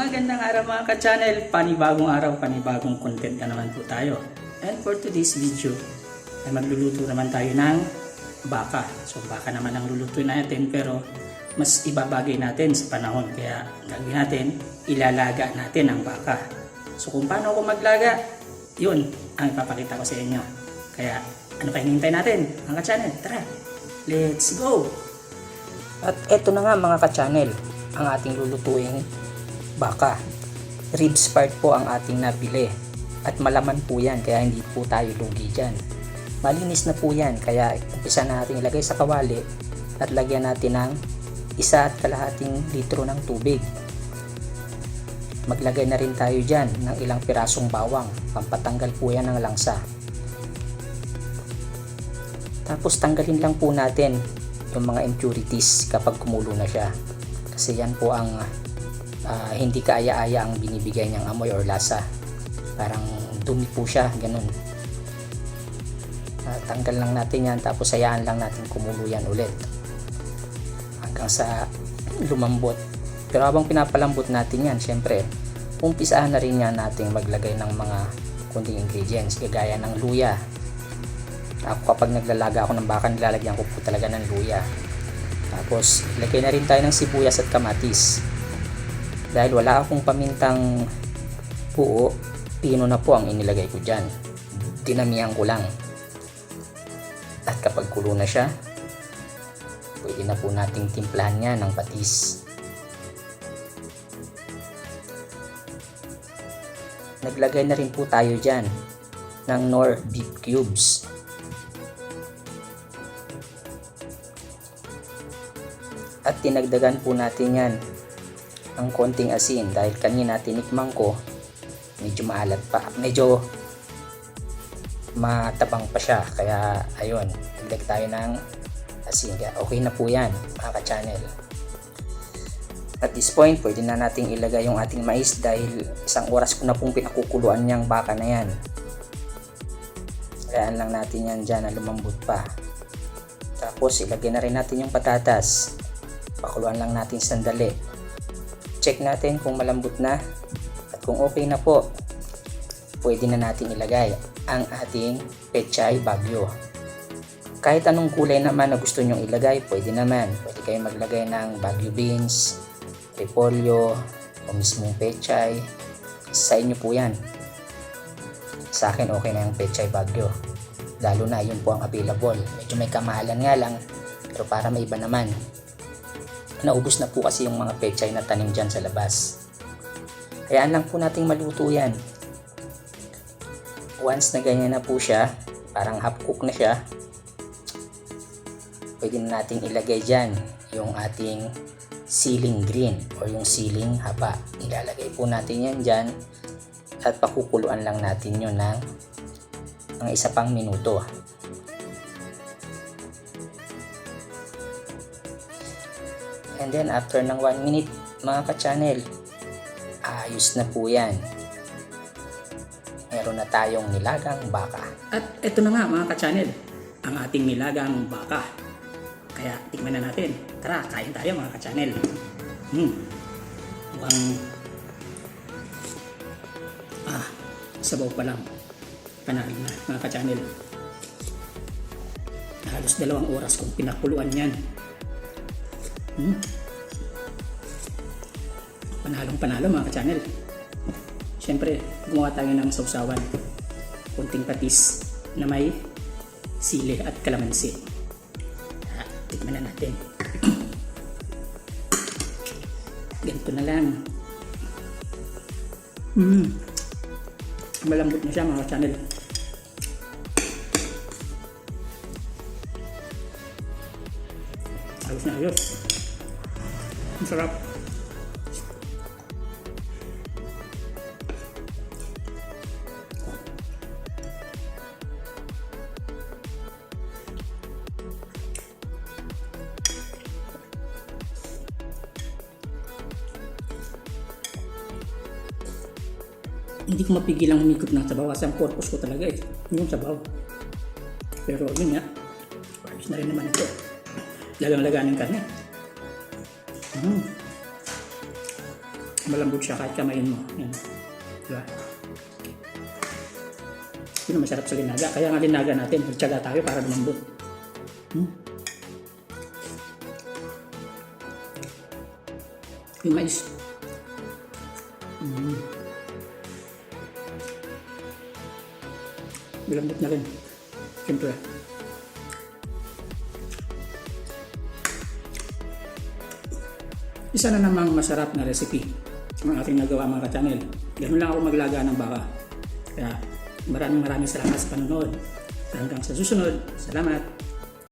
Magandang araw mga ka-channel, panibagong araw, panibagong content na naman po tayo. And for today's video, ay magluluto naman tayo ng baka. So baka naman ang lulutuin natin pero mas ibabagay natin sa panahon. Kaya gagawin natin, ilalaga natin ang baka. So kung paano ako maglaga, yun ang ipapakita ko sa inyo. Kaya ano pa hinihintay natin mga ka-channel? Tara, let's go! At eto na nga mga ka-channel, ang ating lulutuin baka. Ribs part po ang ating nabili at malaman po yan kaya hindi po tayo lugi dyan. Malinis na po yan kaya umpisa natin ilagay sa kawali at lagyan natin ng 1.5 litro ng tubig. Maglagay na rin tayo dyan ng ilang pirasong bawang, pampatanggal po yan ng langsa. Tapos tanggalin lang po natin yung mga impurities kapag kumulo na siya kasi yan po ang hindi kaaya-aya ang binibigay niyang amoy or lasa. Parang dumi po siya, ganun. Tanggal lang natin yan tapos hayaan lang natin kumulo yan ulit hanggang sa lumambot. Pero habang pinapalambot natin yan, syempre umpisahan na rin yan natin maglagay ng mga kunting ingredients kagaya ng luya. Ako kapag naglalaga ako ng baka, nilalagyan ko po talaga ng luya. Tapos ilagay na rin tayo ng sibuyas at kamatis. Dahil wala akong pamintang buo, pino na po ang inilagay ko dyan. Dinamihan ko lang. At kapag kulo na siya, pwede na po nating timplahan niya ng patis. Naglagay na rin po tayo dyan ng Knorr beef cubes. At tinagdagan po natin yan ng konting asin dahil kanina tinikman ko medyo maalat pa, medyo matabang pa siya kaya ayun, nagdag tayo ng asin. Okay na po yan mga ka-channel. At this point pwede na nating ilagay yung ating mais dahil 1 oras ko na pong pinakukuluan niyang baka na yan. Kayaan lang natin yan dyan na lumambot pa. Tapos ilagay na rin natin yung patatas, pakuluan lang natin sandali. Check natin kung malambot na at kung okay na po, pwede na natin ilagay ang ating pechay bagyo. Kahit anong kulay naman na gusto nyong ilagay, pwede naman. Pwede kayong maglagay ng bagyo beans, repolyo, o mismong pechay. Sa inyo po yan. Sa akin okay na yung pechay bagyo. Lalo na yun po ang available. Medyo may kamahalan nga lang, pero para may iba naman. Naubos na po kasi yung mga pechay na tanim dyan sa labas. Kayaan lang po nating maluto yan. Once na ganyan na po siya, parang half cook na siya, pwede na nating ilagay dyan yung ating siling green o yung siling haba. Ilalagay po natin yan dyan at pakukuluan lang natin yun ng 1 pang minuto. And then after ng 1 minute mga ka-channel, ayos na po yan. Meron na tayong nilagang baka. At ito na nga mga ka-channel, ang ating nilagang baka. Kaya tikman na natin. Tara, kain tayo mga ka-channel. Mukhang sabaw pa lang. Panalo na mga ka-channel. Halos 2 oras kung pinakuluan yan. Panalong-panalo mga ka-channel. Siyempre, gumawa tayo ng sausawan. Kunting patis na may sili at kalamansi. Tikman na natin. Ganito na lang. Malambot na siya mga ka-channel. Ayos na ayos. Ang sarap. Hindi ko mapigilang humigop ng sabaw kasi ang purpose ko talaga yung sabaw. Pero yun nga, ayos na rin naman ito. Lagang-laga ng karne. Malambot siya kahit kamain mo. Yan. Diba? Yun ang masarap sa linaga. Kaya nga linaga natin, magtyaga tayo para lumambot. Yung mais. Malambot na rin. Siyempre. Isa na namang masarap na recipe ang ating nagawa mga ka-channel. Ganun lang ako maglaga ng baka. Kaya maraming salamat sa panonood. Hanggang sa susunod. Salamat!